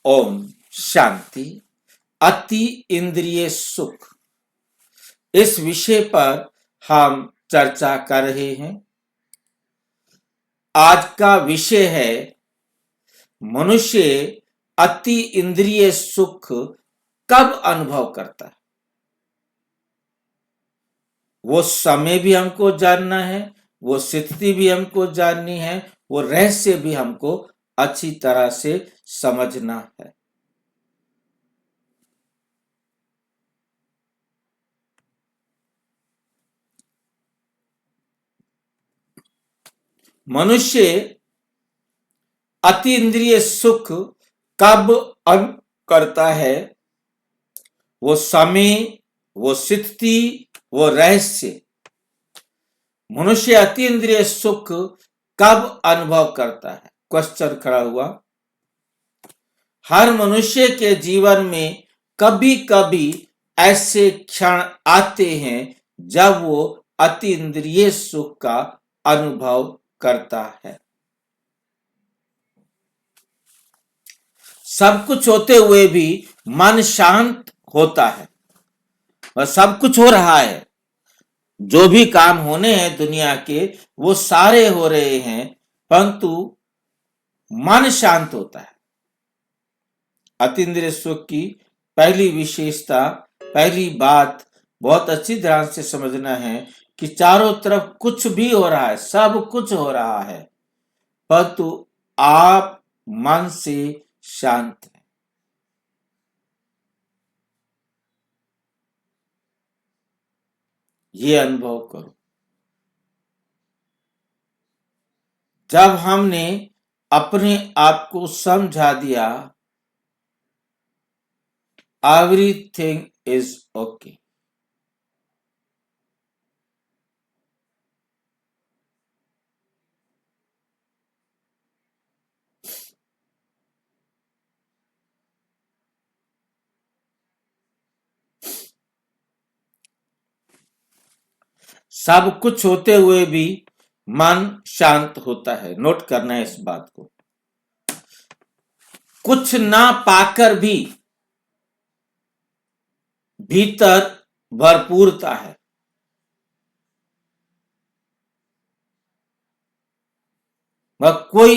ओम शांति। अति इंद्रिय सुख, इस विषय पर हम चर्चा कर रहे हैं। आज का विषय है मनुष्य अति इंद्रिय सुख कब अनुभव करता है। वो समय भी हमको जानना है, वो स्थिति भी हमको जाननी है, वो रहस्य भी हमको अच्छी तरह से समझना है। मनुष्य अति इंद्रिय सुख कब अनुभव करता है, वो समय, वो स्थिति, वो रहस्य। मनुष्य अति इंद्रिय सुख कब अनुभव करता है? क्वेश्चन खड़ा हुआ। हर मनुष्य के जीवन में कभी कभी ऐसे क्षण आते हैं जब वो अति इंद्रिय सुख का अनुभव करता है। सब कुछ होते हुए भी मन शांत होता है और सब कुछ हो रहा है, जो भी काम होने हैं दुनिया के वो सारे हो रहे हैं, परंतु मन शांत होता है। अतीन्द्रिय सुख की पहली विशेषता, पहली बात बहुत अच्छी तरह से समझना है कि चारों तरफ कुछ भी हो रहा है, सब कुछ हो रहा है, परंतु आप मन से शांत हैं। ये अनुभव करो। जब हमने अपने आप को समझा दिया एवरीथिंग इज ओके, सब कुछ होते हुए भी मन शांत होता है। नोट करना है इस बात को। कुछ ना पाकर भी भीतर भरपूरता है। वह कोई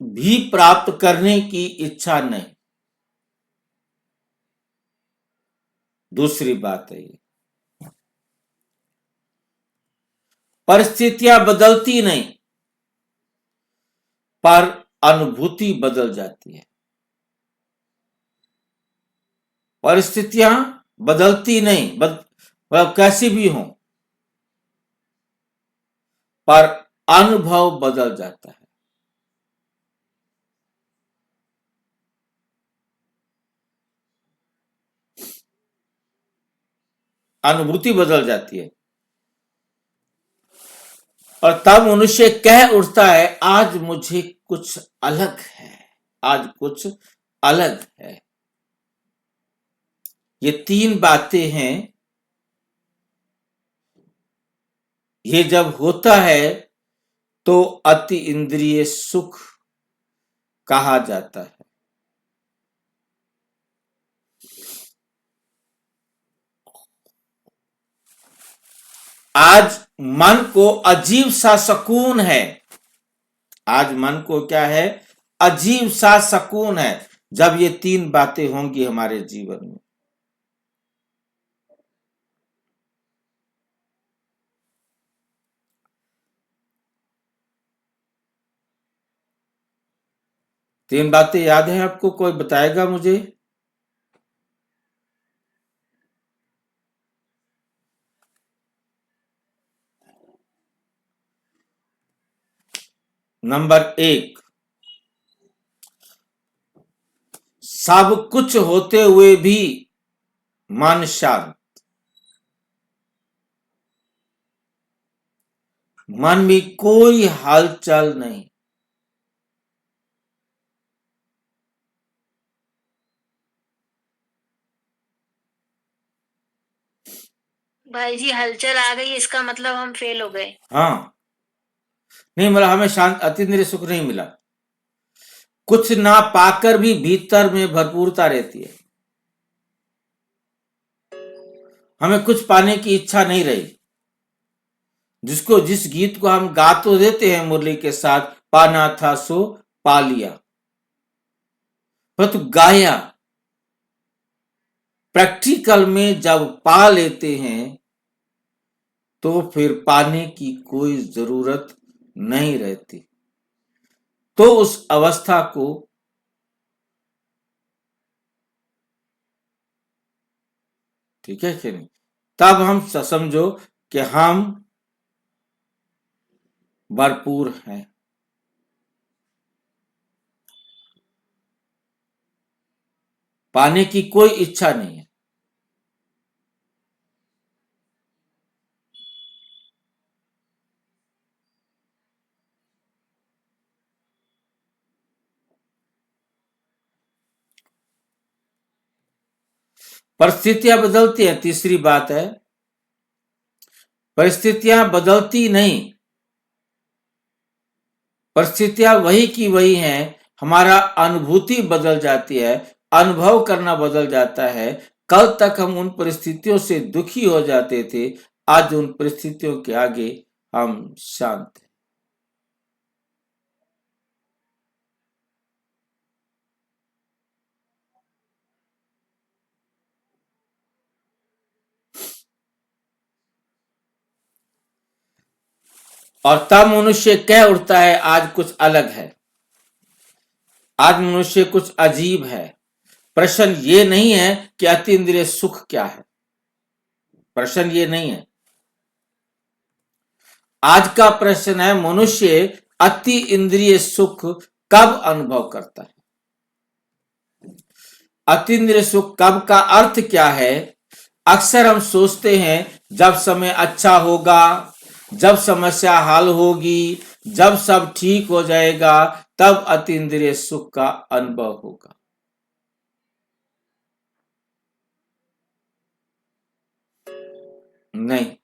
भी प्राप्त करने की इच्छा नहीं। दूसरी बात है, परिस्थितियां बदलती नहीं, पर अनुभूति बदल जाती है। परिस्थितियां बदलती नहीं, वह कैसी भी हो, पर अनुभव बदल जाता है। अनुभूति बदल जाती है और तब मनुष्य कह उठता है, आज मुझे कुछ अलग है, आज कुछ अलग है। ये तीन बातें हैं। ये जब होता है तो अति इंद्रिय सुख कहा जाता है। आज मन को अजीब सा सुकून है। आज मन को क्या है? अजीब सा सुकून है जब ये तीन बातें होंगी हमारे जीवन में। तीन बातें याद हैं आपको? कोई बताएगा मुझे? नंबर 1, सब कुछ होते हुए भी मन शांत। मन में कोई हलचल नहीं। भाई जी हलचल आ गई, इसका मतलब हम फेल हो गए। हाँ, नहीं मतलब हमें शांत, अति इंद्रिय सुख नहीं मिला। कुछ ना पाकर भी भीतर में भरपूरता रहती है। हमें कुछ पाने की इच्छा नहीं रही। जिस गीत को हम गा तो देते हैं मुरली के साथ, पाना था सो पा लिया, परंतु गाया प्रैक्टिकल में जब पा लेते हैं तो फिर पाने की कोई जरूरत नहीं रहती। तो उस अवस्था को ठीक है कि नहीं, तब हम समझो कि हम भरपूर हैं। पाने की कोई इच्छा नहीं है। परिस्थितियां बदलती हैं, तीसरी बात है, परिस्थितियां बदलती नहीं, परिस्थितियां वही की वही हैं। हमारा अनुभूति बदल जाती है, अनुभव करना बदल जाता है। कल तक हम उन परिस्थितियों से दुखी हो जाते थे, आज उन परिस्थितियों के आगे हम शांत हैं। और तब मनुष्य कह उठता है आज कुछ अलग है, आज मनुष्य कुछ अजीब है। प्रश्न ये नहीं है कि अति इंद्रिय सुख क्या है, प्रश्न ये नहीं है। आज का प्रश्न है मनुष्य अति इंद्रिय सुख कब अनुभव करता है। अति इंद्रिय सुख कब का अर्थ क्या है? अक्सर हम सोचते हैं जब समय अच्छा होगा, जब समस्या हल होगी, जब सब ठीक हो जाएगा, तब अति इंद्रिय सुख का अनुभव होगा। नहीं,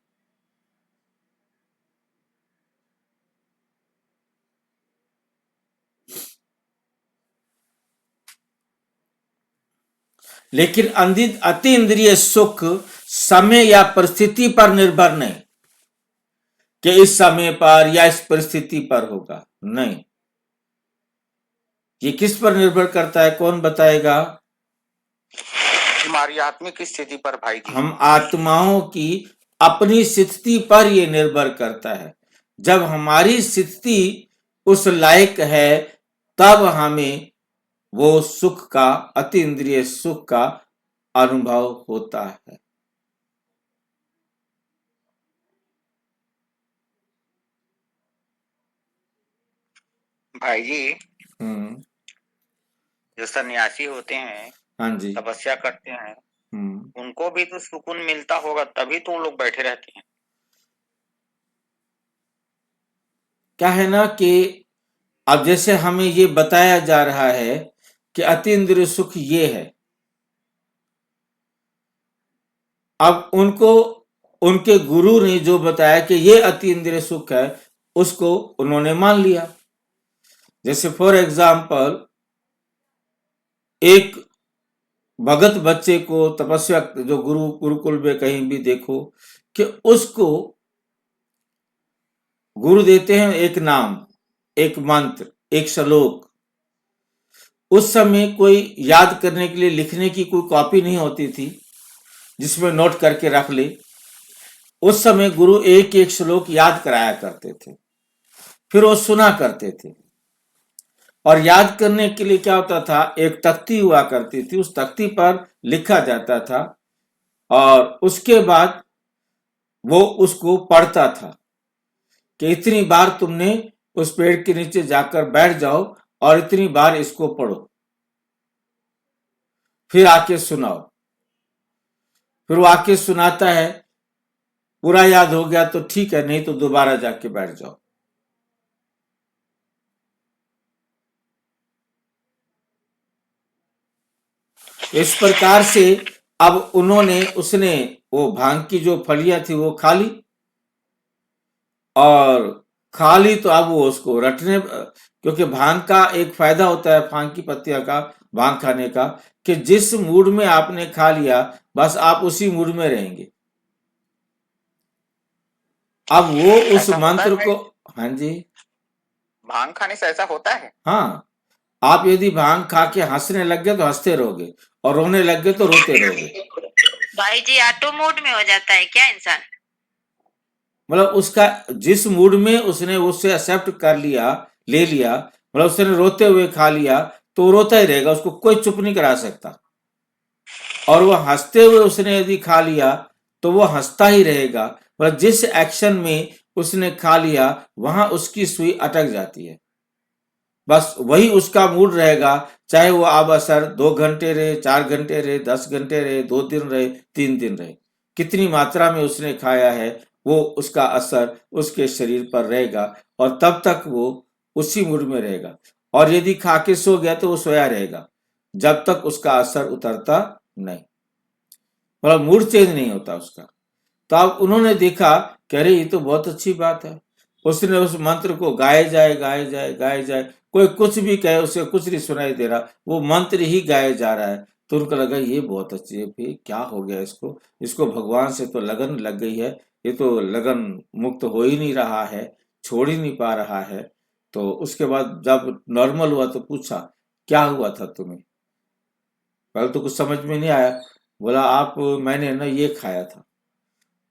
लेकिन अति इंद्रिय सुख समय या परिस्थिति पर निर्भर नहीं कि इस समय पर या इस परिस्थिति पर होगा। नहीं, ये किस पर निर्भर करता है, कौन बताएगा? हमारी आत्मिक स्थिति पर भाई जी। हम आत्माओं की अपनी स्थिति पर ये निर्भर करता है। जब हमारी स्थिति उस लायक है तब हमें वो सुख का, अति इंद्रिय सुख का अनुभव होता है। भाई जी, जो सन्यासी होते हैं, हाँ जी, तपस्या करते हैं, उनको भी तो सुकून मिलता होगा, तभी तो लोग बैठे रहते हैं। क्या है ना कि अब जैसे हमें ये बताया जा रहा है कि अति इंद्रिय सुख ये है, अब उनको उनके गुरु ने जो बताया कि ये अति इंद्रिय सुख है, उसको उन्होंने मान लिया। जैसे फॉर एग्जाम्पल एक भगत बच्चे को, तपस्या जो गुरुकुल में कहीं भी देखो कि उसको गुरु देते हैं एक नाम, एक मंत्र, एक श्लोक। उस समय कोई याद करने के लिए लिखने की कोई कॉपी नहीं होती थी जिसमें नोट करके रख ले। उस समय गुरु एक एक श्लोक याद कराया करते थे, फिर वो सुना करते थे। और याद करने के लिए क्या होता था, एक तख्ती हुआ करती थी, उस तख्ती पर लिखा जाता था और उसके बाद वो उसको पढ़ता था कि इतनी बार तुमने उस पेड़ के नीचे जाकर बैठ जाओ और इतनी बार इसको पढ़ो, फिर आके सुनाओ। फिर वो आके सुनाता है, पूरा याद हो गया तो ठीक है, नहीं तो दोबारा जाके बैठ जाओ। इस प्रकार से अब उसने वो भांग की जो फलियां थी वो खा ली, और खा ली तो अब वो उसको रटने, क्योंकि भांग का एक फायदा होता है भांग की पत्तियां का, भांग खाने का, कि जिस मूड में आपने खा लिया बस आप उसी मूड में रहेंगे। अब वो उस ऐसा होता है मंत्र भाई? को, हाँ जी, भांग खाने से ऐसा होता है? हाँ, आप यदि भांग खा के हंसने लग गए तो हंसते रहोगे और रोने लग गए तो रोते रहोगे। भाई जी ऑटो मोड में हो जाता है क्या इंसान? मतलब उसका जिस मूड में उसने उससे एक्सेप्ट कर लिया, ले लिया, मतलब उसने रोते हुए खा लिया तो वो रोता ही रहेगा, उसको कोई चुप नहीं करा सकता। और वो हंसते हुए उसने यदि खा लिया तो वो हंसता ही रहेगा, मतलब जिस एक्शन में उसने खा लिया वहां उसकी सुई अटक जाती है, बस वही उसका मूड रहेगा। चाहे वो अब असर 2 घंटे रहे, 4 घंटे रहे, 10 घंटे रहे, 2 दिन रहे, 3 दिन रहे, कितनी मात्रा में उसने खाया है वो उसका असर उसके शरीर पर रहेगा और तब तक वो उसी मूड में रहेगा। और यदि खा के सो गया तो वो सोया रहेगा जब तक उसका असर उतरता नहीं, मतलब मूड चेंज नहीं होता उसका। तो अब उन्होंने देखा कि अरे ये तो बहुत अच्छी बात है, उसने उस मंत्र को गाए जाए गाए जाए गाए जाए, कोई कुछ भी कहे उसे कुछ नहीं सुनाई दे रहा, वो मंत्र ही गाया जा रहा है। तो उनको लगा ये बहुत अच्छी है, फिर क्या हो गया इसको, इसको भगवान से तो लगन लग गई है, ये तो लगन मुक्त हो ही नहीं रहा है, छोड़ ही नहीं पा रहा है। तो उसके बाद जब नॉर्मल हुआ तो पूछा क्या हुआ था तुम्हें, पहले तो कुछ समझ में नहीं आया, बोला आप मैंने ना ये खाया था।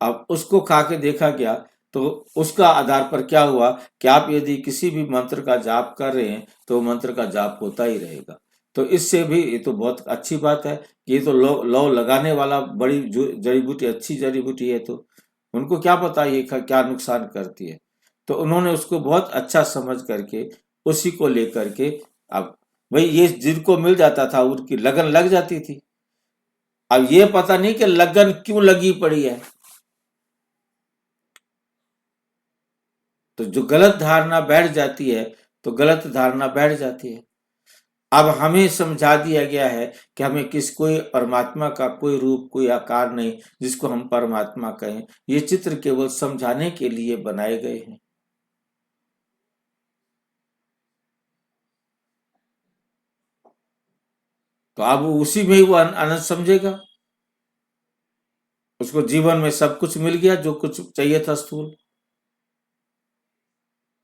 अब उसको खा के देखा गया तो उसका आधार पर क्या हुआ कि आप यदि किसी भी मंत्र का जाप कर रहे हैं तो मंत्र का जाप होता ही रहेगा। तो इससे भी ये तो बहुत अच्छी बात है कि ये तो लौ लगाने वाला बड़ी जड़ी बूटी, अच्छी जड़ी बूटी है, तो उनको क्या पता ये क्या नुकसान करती है। तो उन्होंने उसको बहुत अच्छा समझ करके उसी को लेकर के, अब भाई ये जिनको मिल जाता था उनकी लगन लग जाती थी। अब ये पता नहीं कि लगन क्यों लगी पड़ी है। तो जो गलत धारणा बैठ जाती है तो गलत धारणा बैठ जाती है। अब हमें समझा दिया गया है कि हमें कोई परमात्मा का कोई रूप कोई आकार नहीं जिसको हम परमात्मा कहें, ये चित्र केवल समझाने के लिए बनाए गए हैं। तो अब उसी में ही वो आनंद समझेगा, उसको जीवन में सब कुछ मिल गया जो कुछ चाहिए था स्थूल,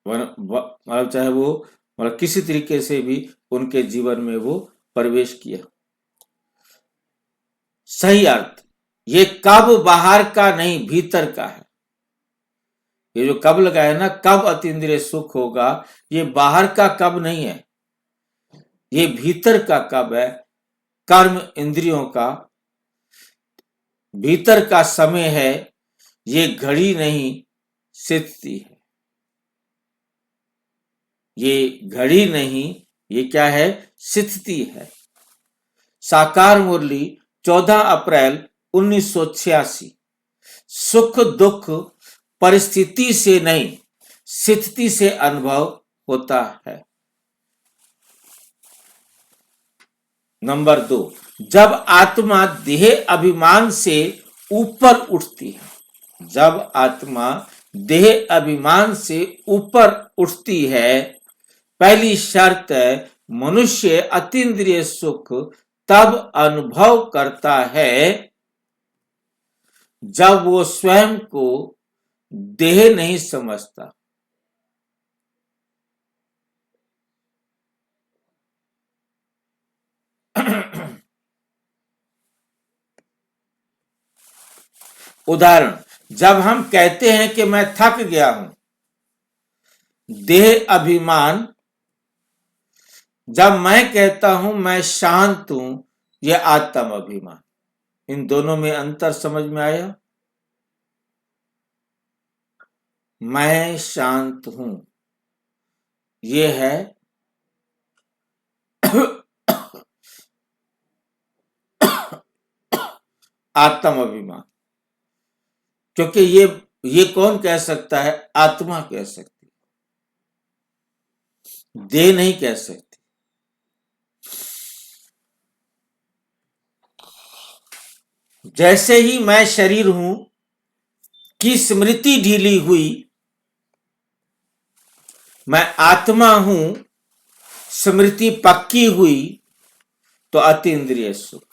मतलब चाहे वो मतलब किसी तरीके से भी उनके जीवन में वो प्रवेश किया। सही अर्थ, ये कब बाहर का नहीं भीतर का है। ये जो कब लगाया ना, कब अतीन्द्रिय सुख होगा, ये बाहर का कब नहीं है, ये भीतर का कब है, कर्म इंद्रियों का भीतर का समय है, ये घड़ी नहीं स्थिति है, ये घड़ी नहीं, ये क्या है, स्थिति है। साकार मुरली 14 अप्रैल 1986। सुख दुख परिस्थिति से नहीं स्थिति से अनुभव होता है। नंबर 2, जब आत्मा देह अभिमान से ऊपर उठती है, जब आत्मा देह अभिमान से ऊपर उठती है, पहली शर्त है मनुष्य अतीन्द्रिय सुख तब अनुभव करता है जब वो स्वयं को देह नहीं समझता। उदाहरण, जब हम कहते हैं कि मैं थक गया हूं, देह अभिमान, जब मैं कहता हूं मैं शांत हूं, यह आत्म अभिमान। इन दोनों में अंतर समझ में आया? मैं शांत हूं, यह है आत्म अभिमान, क्योंकि ये कौन कह सकता है, आत्मा कह सकती है, देह नहीं कह सकती। जैसे ही मैं शरीर हूं की स्मृति ढीली हुई, मैं आत्मा हूं स्मृति पक्की हुई तो अतीन्द्रिय सुख।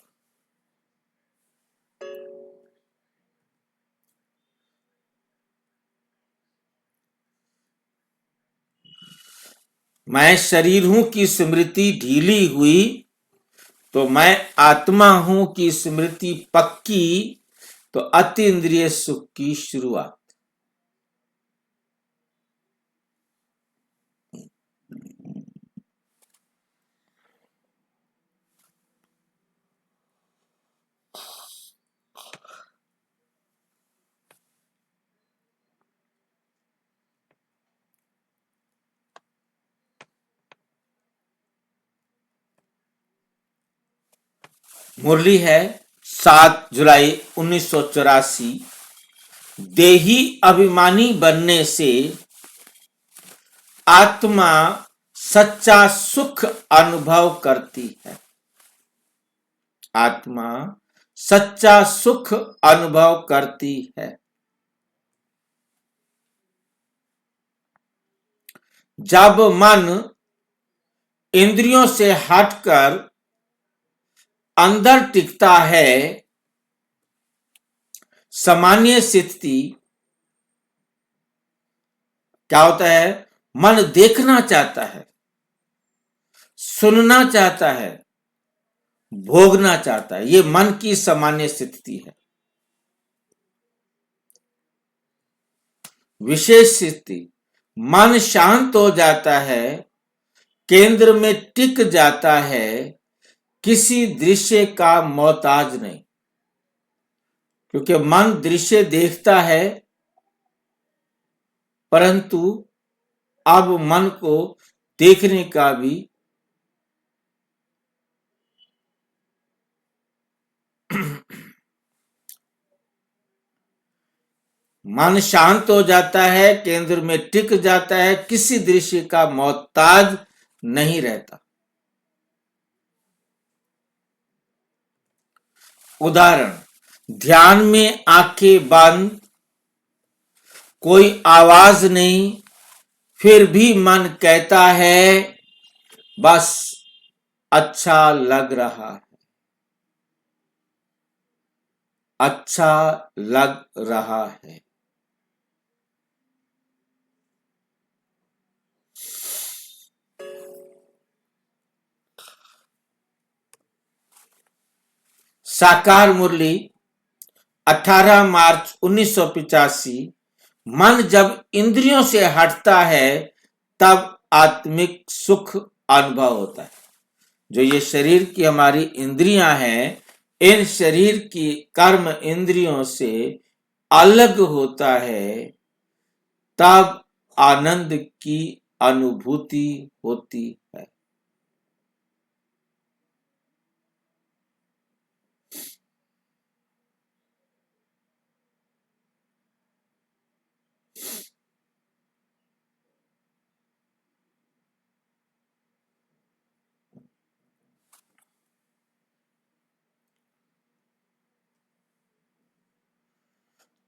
मैं शरीर हूं की स्मृति ढीली हुई तो मैं आत्मा हूं की स्मृति पक्की तो अतीन्द्रिय सुख की शुरुआत। मुरली है 7 जुलाई 1984। देही अभिमानी बनने से आत्मा सच्चा सुख अनुभव करती है। आत्मा सच्चा सुख अनुभव करती है। जब मन इंद्रियों से हटकर अंदर टिकता है, सामान्य स्थिति क्या होता है? मन देखना चाहता है, सुनना चाहता है, भोगना चाहता है। ये मन की सामान्य स्थिति है। विशेष स्थिति, मन शांत हो जाता है, केंद्र में टिक जाता है, किसी दृश्य का मोहताज नहीं। क्योंकि मन दृश्य देखता है, परंतु अब मन को देखने का भी मन शांत हो जाता है, केंद्र में टिक जाता है, किसी दृश्य का मोहताज नहीं रहता। उदाहरण, ध्यान में आंखें बंद, कोई आवाज नहीं, फिर भी मन कहता है बस अच्छा लग रहा है, अच्छा लग रहा है। साकार मुरली 18 मार्च 1985। मन जब इंद्रियों से हटता है तब आत्मिक सुख अनुभव होता है। जो ये शरीर की हमारी इंद्रियां हैं, इन शरीर की कर्म इंद्रियों से अलग होता है, तब आनंद की अनुभूति होती है।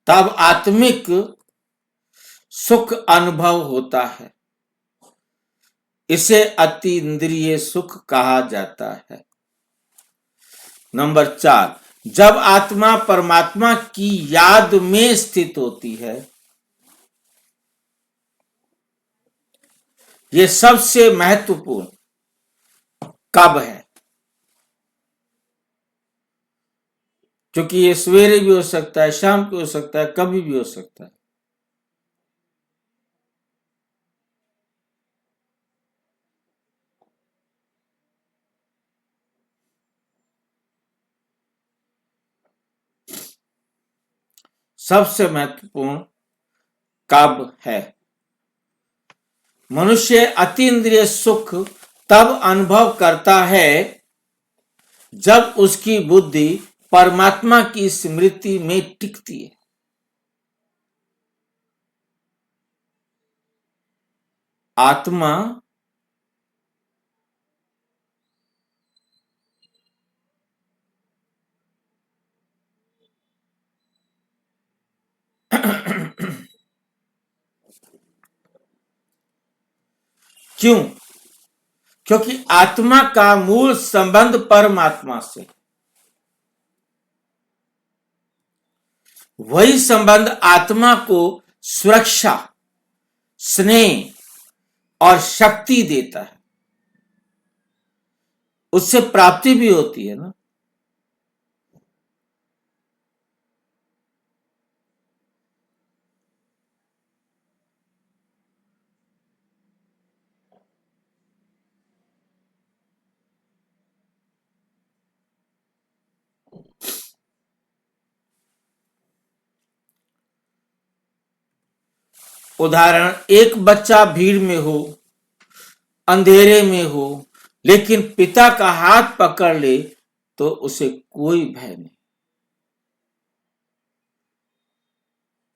तब आत्मिक सुख अनुभव होता है। इसे अतीन्द्रिय सुख कहा जाता है। नंबर 4, जब आत्मा परमात्मा की याद में स्थित होती है, यह सबसे महत्वपूर्ण कब है? क्योंकि ये सवेरे भी हो सकता है, शाम को हो सकता है, कभी भी हो सकता है। सबसे महत्वपूर्ण कब है? मनुष्य अतीन्द्रिय सुख तब अनुभव करता है जब उसकी बुद्धि परमात्मा की स्मृति में टिकती है। आत्मा क्यों? क्योंकि आत्मा का मूल संबंध परमात्मा से, वही संबंध आत्मा को सुरक्षा, स्नेह और शक्ति देता है। उससे प्राप्ति भी होती है ना। उदाहरण, एक बच्चा भीड़ में हो, अंधेरे में हो, लेकिन पिता का हाथ पकड़ ले तो उसे कोई भय नहीं।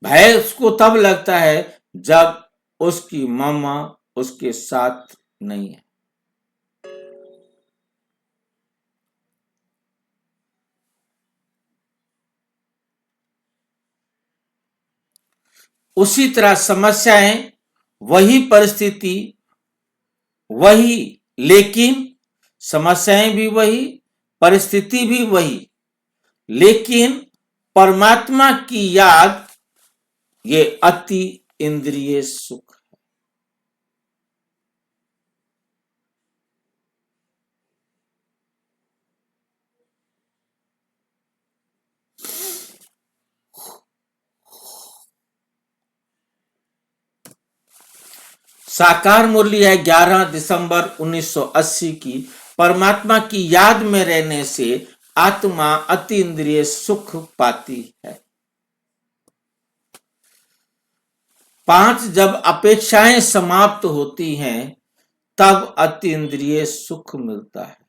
भय उसको तब लगता है जब उसकी मम्मा उसके साथ नहीं है। उसी तरह समस्याएं, वही परिस्थिति, वही, लेकिन समस्याएं भी वही, परिस्थिति भी वही, लेकिन परमात्मा की याद, ये अति इंद्रिय सुख। साकार मुरली है 11 दिसंबर 1980 की। परमात्मा की याद में रहने से आत्मा अति इंद्रिय सुख पाती है। 5 जब अपेक्षाएं समाप्त होती हैं तब अति इंद्रिय सुख मिलता है।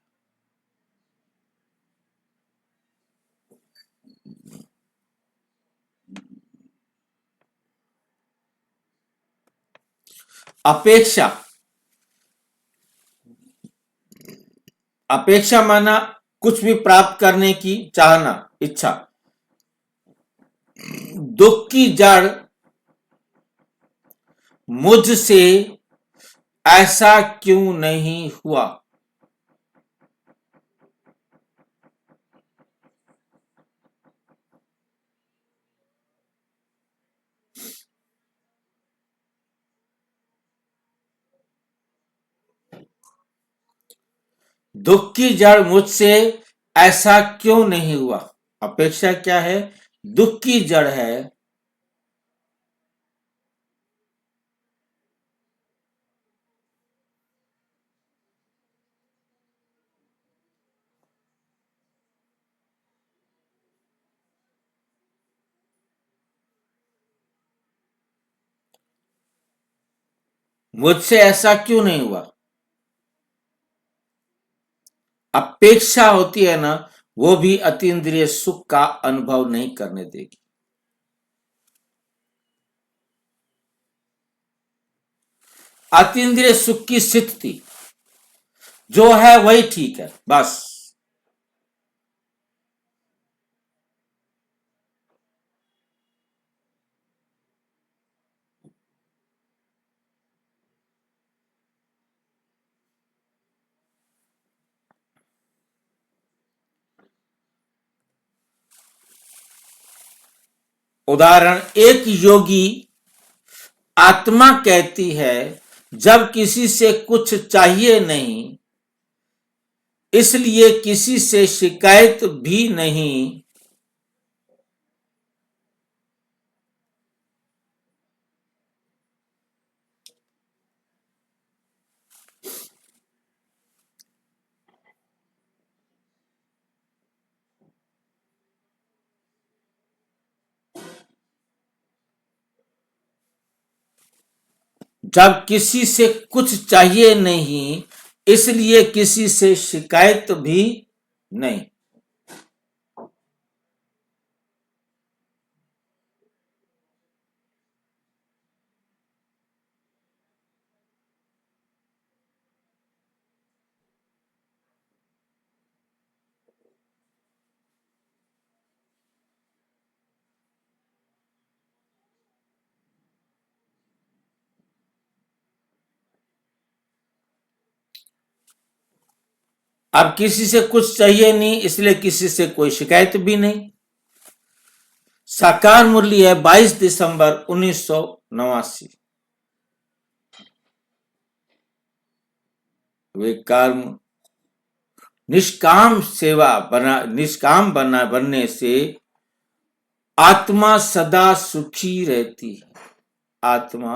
अपेक्षा, अपेक्षा माना कुछ भी प्राप्त करने की चाहना, इच्छा। दुख की जड़ मुझसे ऐसा क्यों नहीं हुआ। दुख की जड़ मुझसे ऐसा क्यों नहीं हुआ। अपेक्षा क्या है? दुख की जड़ है मुझसे ऐसा क्यों नहीं हुआ। अपेक्षा होती है ना, वो भी अतीन्द्रिय सुख का अनुभव नहीं करने देगी। अतीन्द्रिय सुख की स्थिति जो है वही ठीक है, बस। उदाहरण, एक योगी आत्मा कहती है जब किसी से कुछ चाहिए नहीं, इसलिए किसी से शिकायत भी नहीं, जब किसी से कुछ चाहिए नहीं, इसलिए किसी से शिकायत भी नहीं। अब किसी से कुछ चाहिए नहीं, इसलिए किसी से कोई शिकायत भी नहीं। साकार मुरली है 22 दिसंबर 1989। वे कर्म निष्काम सेवा बनने से आत्मा सदा सुखी रहती है। आत्मा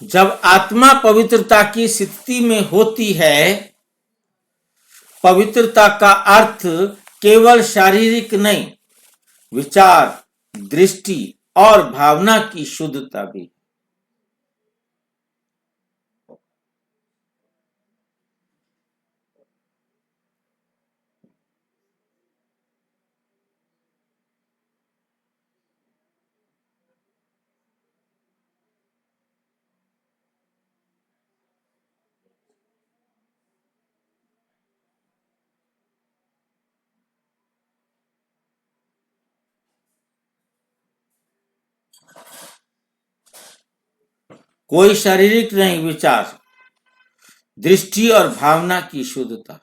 जब आत्मा पवित्रता की स्थिति में होती है, पवित्रता का अर्थ केवल शारीरिक नहीं, विचार, दृष्टि और भावना की शुद्धता भी। कोई शारीरिक नहीं, विचार, दृष्टि और भावना की शुद्धता।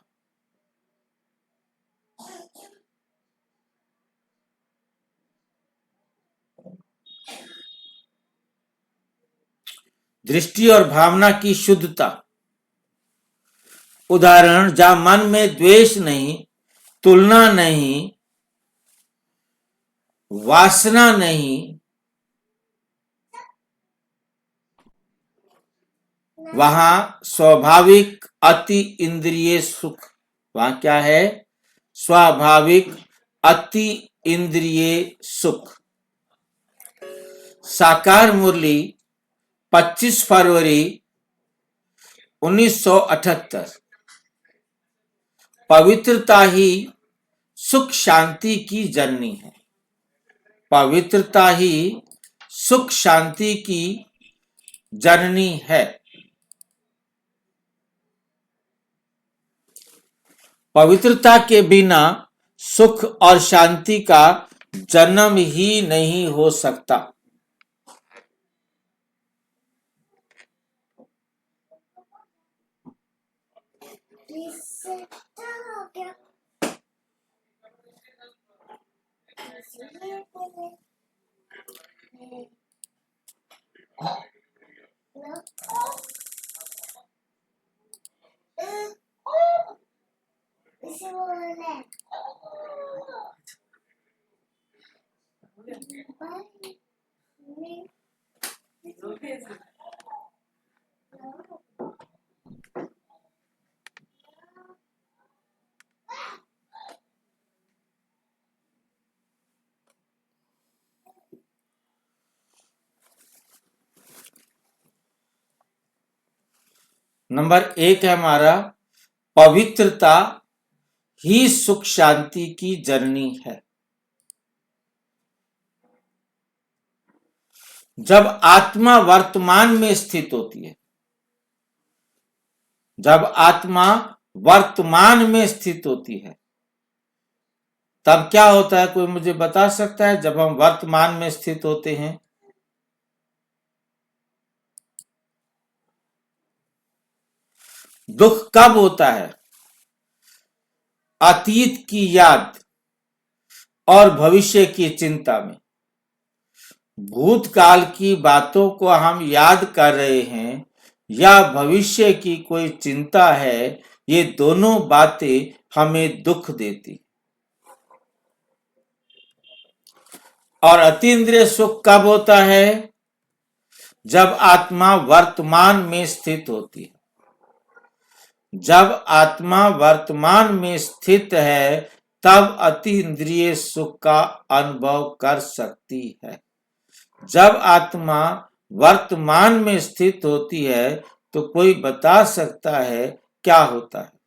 दृष्टि और भावना की शुद्धता। उदाहरण, जहां मन में द्वेष नहीं, तुलना नहीं, वासना नहीं, वहां स्वाभाविक अति इंद्रिय सुख। वहां क्या है? स्वाभाविक अति इंद्रिय सुख। साकार मुरली 25 फरवरी 1978। पवित्रता ही सुख शांति की जननी है। पवित्रता ही सुख शांति की जननी है। पवित्रता के बिना सुख और शांति का जन्म ही नहीं हो सकता। नंबर 1 है हमारा, पवित्रता ही सुख शांति की जननी है। जब आत्मा वर्तमान में स्थित होती है, जब आत्मा वर्तमान में स्थित होती है, तब क्या होता है? कोई मुझे बता सकता है? जब हम वर्तमान में स्थित होते हैं, दुख कब होता है? अतीत की याद और भविष्य की चिंता में। भूतकाल की बातों को हम याद कर रहे हैं या भविष्य की कोई चिंता है, ये दोनों बातें हमें दुख देती। और अतीन्द्रिय सुख कब होता है? जब आत्मा वर्तमान में स्थित होती है। जब आत्मा वर्तमान में स्थित है, तब अतीन्द्रिय सुख का अनुभव कर सकती है। जब आत्मा वर्तमान में स्थित होती है, तो कोई बता सकता है क्या होता है?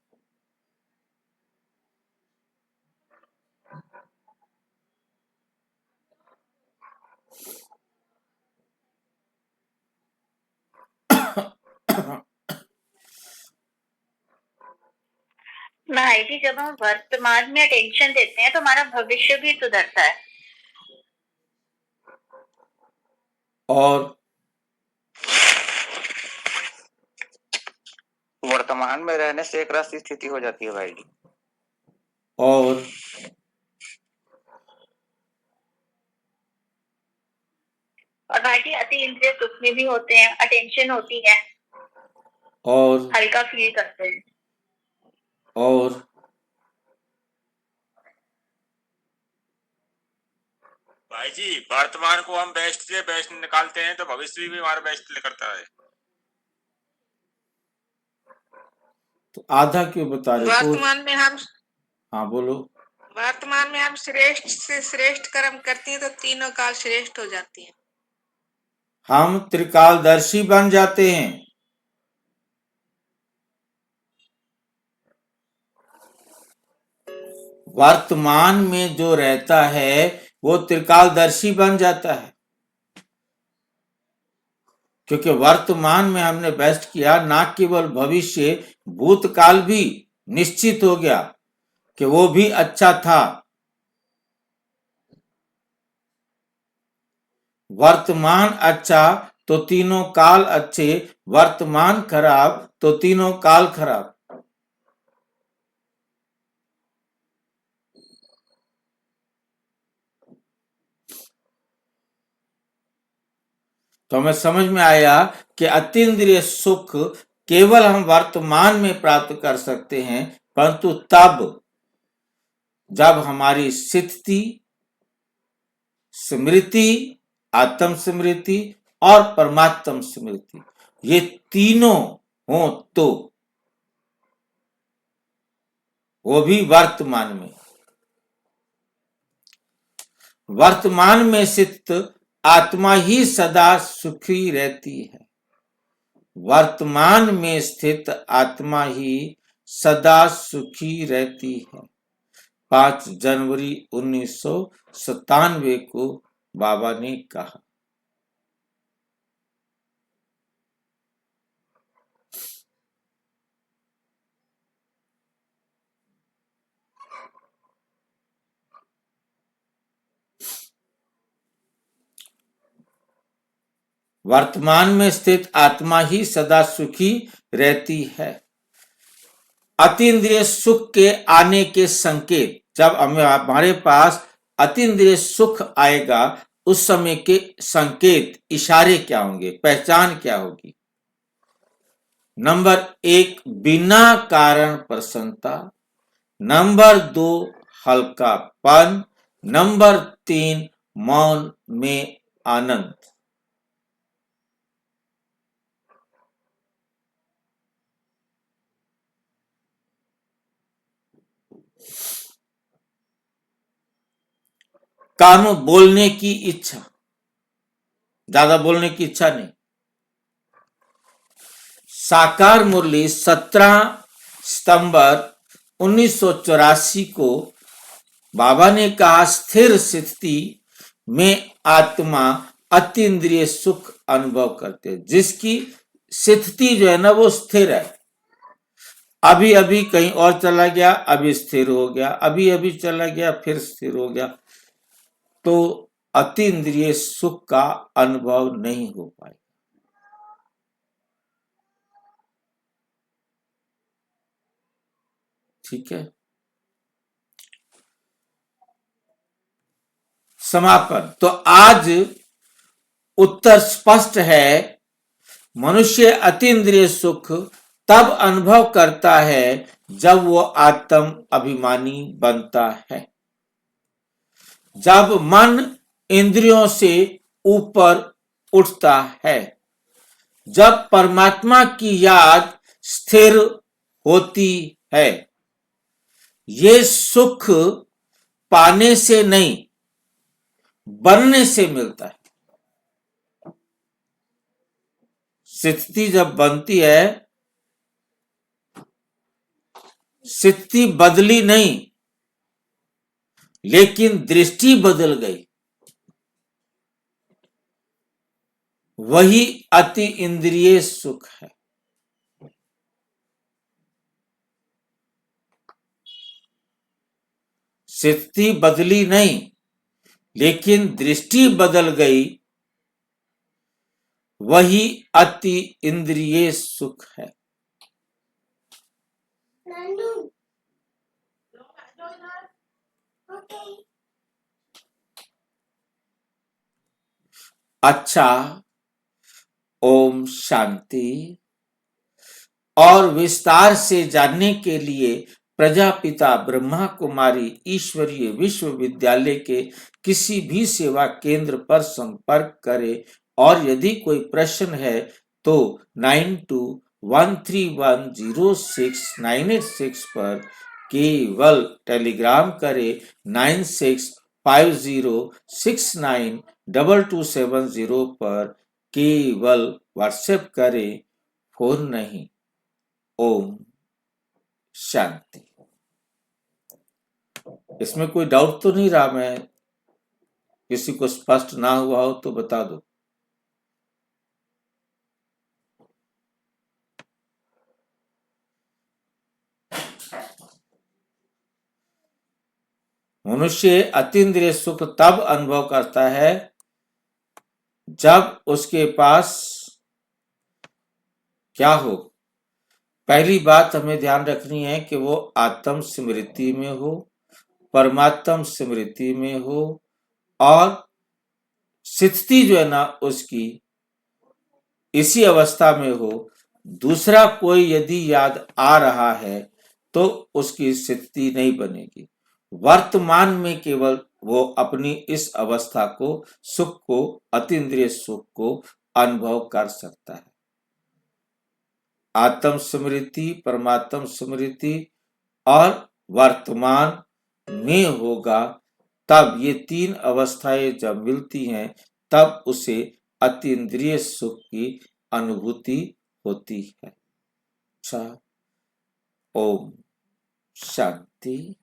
भाई जी, जब हम वर्तमान में अटेंशन देते हैं तो हमारा भविष्य भी सुधरता है। और वर्तमान में रहने से एक रस स्थिति हो जाती है भाई जी। और भाई जी, अति इंद्रिय सुख में भी होते हैं, अटेंशन होती है और हल्का फील करते हैं। और भाई जी, वर्तमान को हम बेस्ट से बेस्ट निकालते हैं तो भविष्य भी हमारा बेस्ट करता है। तो आधा क्यों बता रहे? वर्तमान में हम हाँ बोलो। वर्तमान में हम श्रेष्ठ से श्रेष्ठ कर्म करते हैं तो तीनों काल श्रेष्ठ हो जाती हैं। हम त्रिकालदर्शी बन जाते हैं। वर्तमान में जो रहता है वो त्रिकालदर्शी बन जाता है, क्योंकि वर्तमान में हमने बेस्ट किया, ना केवल भविष्य, भूतकाल भी निश्चित हो गया कि वो भी अच्छा था। वर्तमान अच्छा तो तीनों काल अच्छे, वर्तमान खराब तो तीनों काल खराब। तो हमें समझ में आया कि अतीन्द्रिय सुख केवल हम वर्तमान में प्राप्त कर सकते हैं, परंतु तब जब हमारी स्थिति, स्मृति, आत्म स्मृति और परमात्म स्मृति ये तीनों हो, तो वो भी वर्तमान में। वर्तमान में स्थित आत्मा ही सदा सुखी रहती है। वर्तमान में स्थित आत्मा ही सदा सुखी रहती है। 5 जनवरी 1997 को बाबा ने कहा। वर्तमान में स्थित आत्मा ही सदा सुखी रहती है। अतीन्द्रिय सुख के आने के संकेत, जब हमारे पास अतीन्द्रिय सुख आएगा उस समय के संकेत, इशारे क्या होंगे, पहचान क्या होगी? नंबर 1, बिना कारण प्रसन्नता। नंबर 2, हल्कापन। नंबर 3, मौन में आनंद। काम बोलने की इच्छा, ज्यादा बोलने की इच्छा नहीं। साकार मुरली 17 सितंबर 1984 को बाबा ने कहा, स्थिर स्थिति में आत्मा अतीन्द्रिय सुख अनुभव करते हैं। जिसकी स्थिति जो है ना वो स्थिर है, अभी अभी कहीं और चला गया, अभी स्थिर हो गया, अभी अभी चला गया, फिर स्थिर हो गया, तो अतीन्द्रिय सुख का अनुभव नहीं हो पाएगा। ठीक है। समापन। तो आज उत्तर स्पष्ट है, मनुष्य अतीन्द्रिय सुख तब अनुभव करता है जब वो आत्म अभिमानी बनता है, जब मन इंद्रियों से ऊपर उठता है, जब परमात्मा की याद स्थिर होती है। ये सुख पाने से नहीं, बनने से मिलता है। स्थिति जब बनती है, स्थिति बदली नहीं, लेकिन दृष्टि बदल गई। वही अति इंद्रिय सुख है। स्थिति बदली नहीं, लेकिन दृष्टि बदल गई, वही अति इंद्रिय सुख है। अच्छा, ओम शांति। और विस्तार से जानने के लिए प्रजापिता ब्रह्मा कुमारी ईश्वरीय विश्वविद्यालय के किसी भी सेवा केंद्र पर संपर्क करें, और यदि कोई प्रश्न है तो 9213106986 पर केवल टेलीग्राम करें, 9650692270 पर केवल व्हाट्सएप करें, फोन नहीं। ओम शांति। इसमें कोई डाउट तो नहीं रहा? मैं किसी को स्पष्ट ना हुआ हो तो बता दो। मनुष्य अतीन्द्रिय सुख तब अनुभव करता है जब उसके पास क्या हो। पहली बात हमें ध्यान रखनी है कि वो आत्म स्मृति में हो, परमात्म स्मृति में हो, और स्थिति जो है ना उसकी इसी अवस्था में हो। दूसरा कोई यदि याद आ रहा है तो उसकी स्थिति नहीं बनेगी। वर्तमान में केवल वो अपनी इस अवस्था को, सुख को, अतीन्द्रिय सुख को अनुभव कर सकता है। आत्म स्मृति, परमात्म स्मृति और वर्तमान में होगा, तब ये तीन अवस्थाएं जब मिलती हैं तब उसे अतीन्द्रिय सुख की अनुभूति होती है। अच्छा, ओम शांति।